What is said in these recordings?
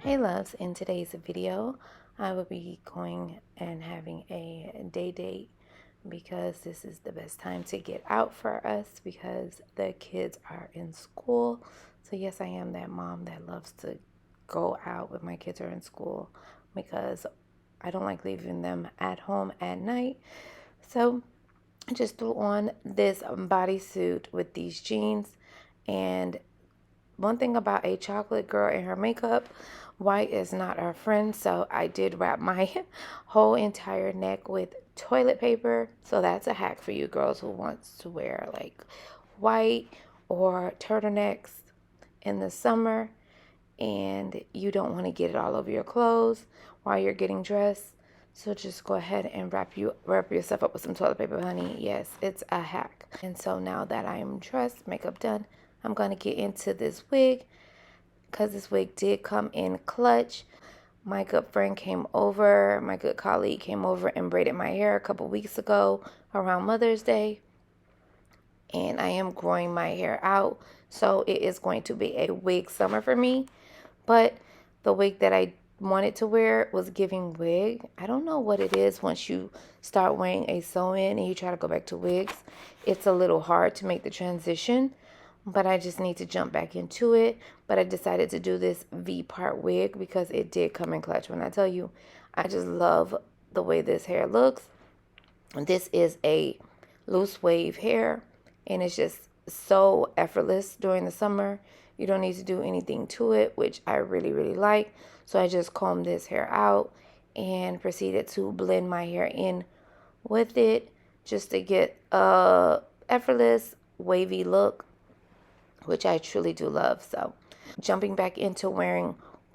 Hey loves, in today's video I will be going and having a day date because this is the best time to get out for us because the kids are in school. So yes, I am that mom that loves to go out when my kids are in school because I don't like leaving them at home at night. So I just threw on this bodysuit with these jeans. And one thing about a chocolate girl and her makeup, white is not our friend. So I did wrap my whole entire neck with toilet paper. So that's a hack for you girls who wants to wear like white or turtlenecks in the summer and you don't want to get it all over your clothes while you're getting dressed. So just go ahead and wrap yourself up with some toilet paper, honey. Yes, it's a hack. And so now that I am dressed, makeup done, I'm going to get into this wig because this wig did come in clutch. My good friend came over, my good colleague came over and braided my hair a couple weeks ago around Mother's Day. And I am growing my hair out. So it is going to be a wig summer for me. But the wig that I wanted to wear was giving wig. I don't know what it is once you start wearing a sew-in and you try to go back to wigs. It's a little hard to make the transition, but I just need to jump back into it. But I decided to do this V-part wig because it did come in clutch. When I tell you, I just love the way this hair looks. This is a loose wave hair, and it's just so effortless during the summer. You don't need to do anything to it, which I really, really like. So I just combed this hair out and proceeded to blend my hair in with it just to get a effortless, wavy look, which I truly do love. So jumping back into wearing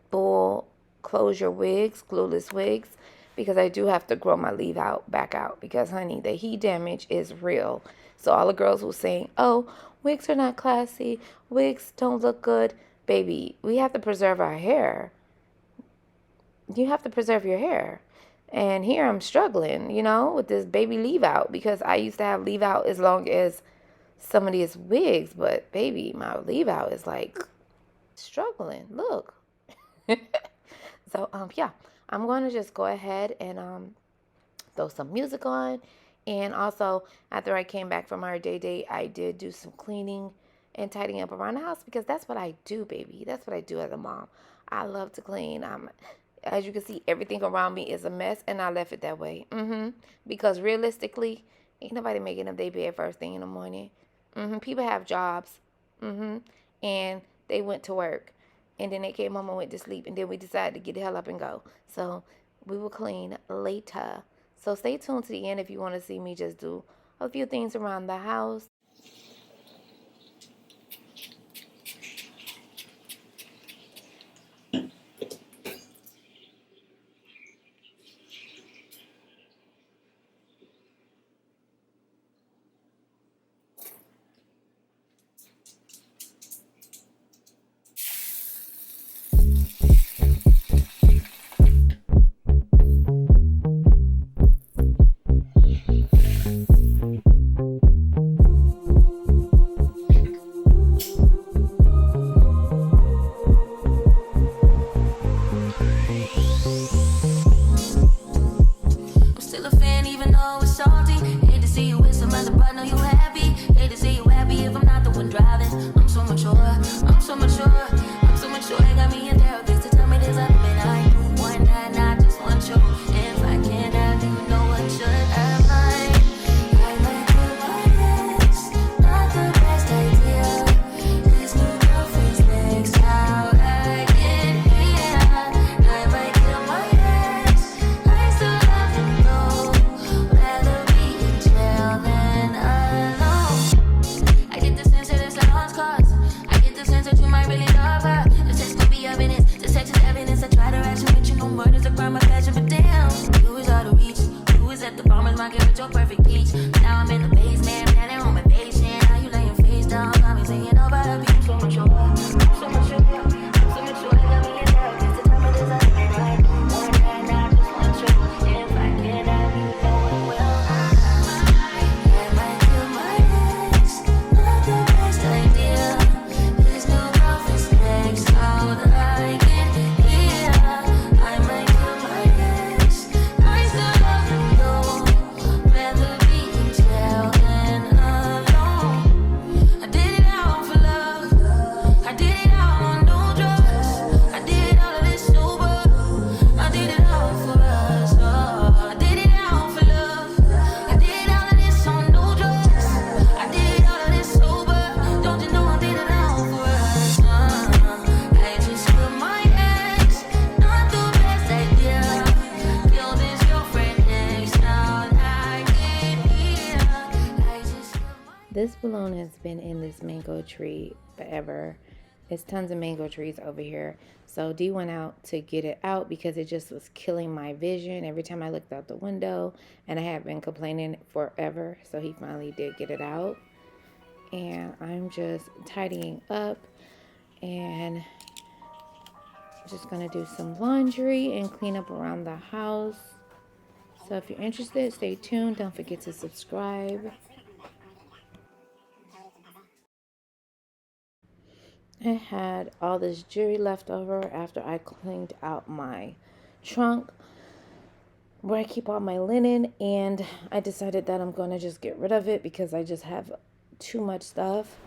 full closure wigs, glueless wigs, because I do have to grow my leave out back out because, honey, the heat damage is real. So all the girls were saying, oh, wigs are not classy, wigs don't look good. Baby, we have to preserve our hair. You have to preserve your hair. And here I'm struggling, with this baby leave out because I used to have leave out as long as some of these wigs. But, baby, my leave out is like struggling. Look. So, yeah, I'm going to just go ahead and throw some music on. And also, after I came back from our day date, I did do some cleaning and tidying up around the house because that's what I do, baby. That's what I do as a mom. I love to clean. As you can see, everything around me is a mess, and I left it that way. Because realistically, ain't nobody making up their bed first thing in the morning. People have jobs. And they went to work. And then they came home and went to sleep. And then we decided to get the hell up and go. So we will clean later. So stay tuned to the end if you want to see me just do a few things around the house. This balloon has been in this mango tree forever. There's tons of mango trees over here. So D went out to get it out because it just was killing my vision every time I looked out the window, and I had been complaining forever. So he finally did get it out. And I'm just tidying up and just gonna do some laundry and clean up around the house. So if you're interested, stay tuned. Don't forget to subscribe. I had all this jewelry left over after I cleaned out my trunk where I keep all my linen, and I decided that I'm going to just get rid of it because I just have too much stuff,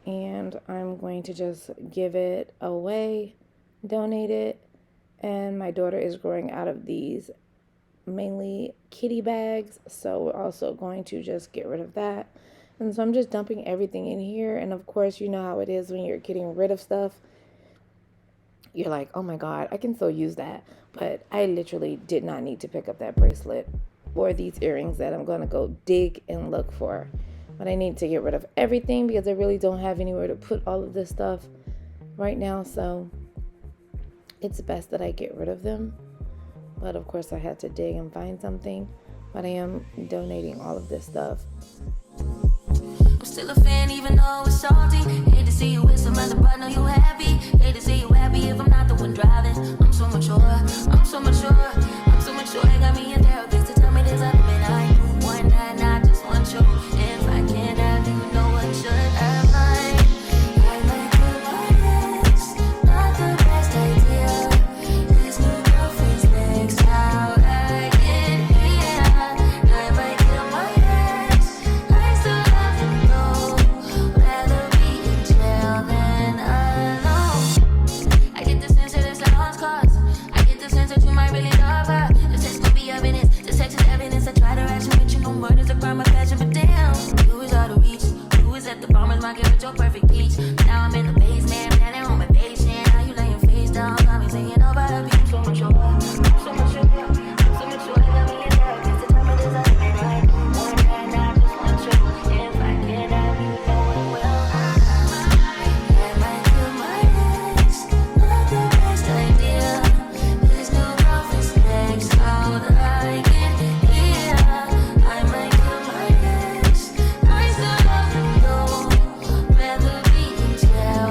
and I'm going to just give it away, donate it. And my daughter is growing out of these mainly kitty bags, so we're also going to just get rid of that. And so I'm just dumping everything in here. And of course, you know how it is when you're getting rid of stuff. You're like, oh my God, I can still use that. But I literally did not need to pick up that bracelet or these earrings that I'm going to go dig and look for. But I need to get rid of everything because I really don't have anywhere to put all of this stuff right now. So it's best that I get rid of them. But of course, I had to dig and find something. But I am donating all of this stuff. I'm still a fan even though it's salty. Hate to see you with some other, but know you happy. Hate to see you happy if I'm not the one driving. I'm so mature, I'm so mature, I'm so mature. It got me a therapist to tell me there's other men I do. One night, I just want you. If I can't have you, no one should have mine. I might put my ex, not the best idea. His new girlfriend's next, how I get here. I might kill my ex, I still love him though. Rather be in jail than alone. I get the sense that it's lost cause. I get the sense that you might really love her. The sex could be evidence, the sex is evidence. I try to ration, but you know murder's a crime of passion. But damn, you is out of reach. You was at the farmer's market with your perfect peach. Now I'm in the basement, planning on my patient. How you laying face down, got me singing about a beat. So mature, so mature, so mature. Got me in therapist to tell me there's other men I do. One night, I just want you. If I can't have you, no one will. I might kill my ex, not the best idea. His new girlfriend's next, how would I get here? I might kill my ex, I still love him though. Rather be in jail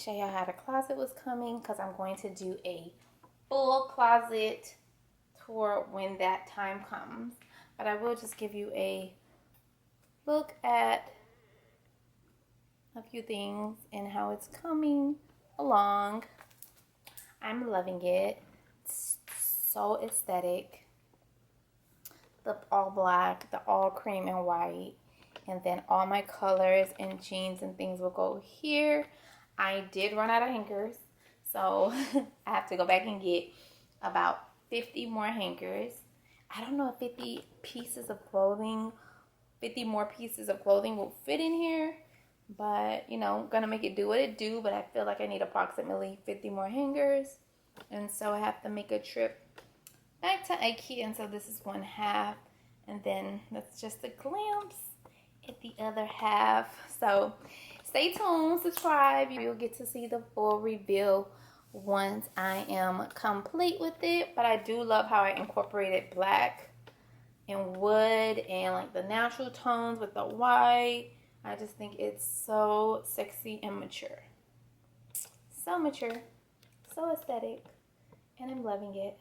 show y'all how the closet was coming, because I'm going to do a full closet tour when that time comes. But I will just give you a look at a few things and how it's coming along. I'm loving it. It's so aesthetic. The all black, the all cream and white, and then all my colors and jeans and things will go here. I did run out of hangers, so I have to go back and get about 50 more hangers. I don't know if 50 more pieces of clothing will fit in here, but you know, I'm gonna make it do what it do. But I feel like I need approximately 50 more hangers, and so I have to make a trip back to IKEA. And so this is one half, and then that's just a glimpse at the other half. So stay tuned, subscribe. You'll get to see the full reveal once I am complete with it. But I do love how I incorporated black and wood and like the natural tones with the white. I just think it's so sexy and mature. So mature, so aesthetic, and I'm loving it.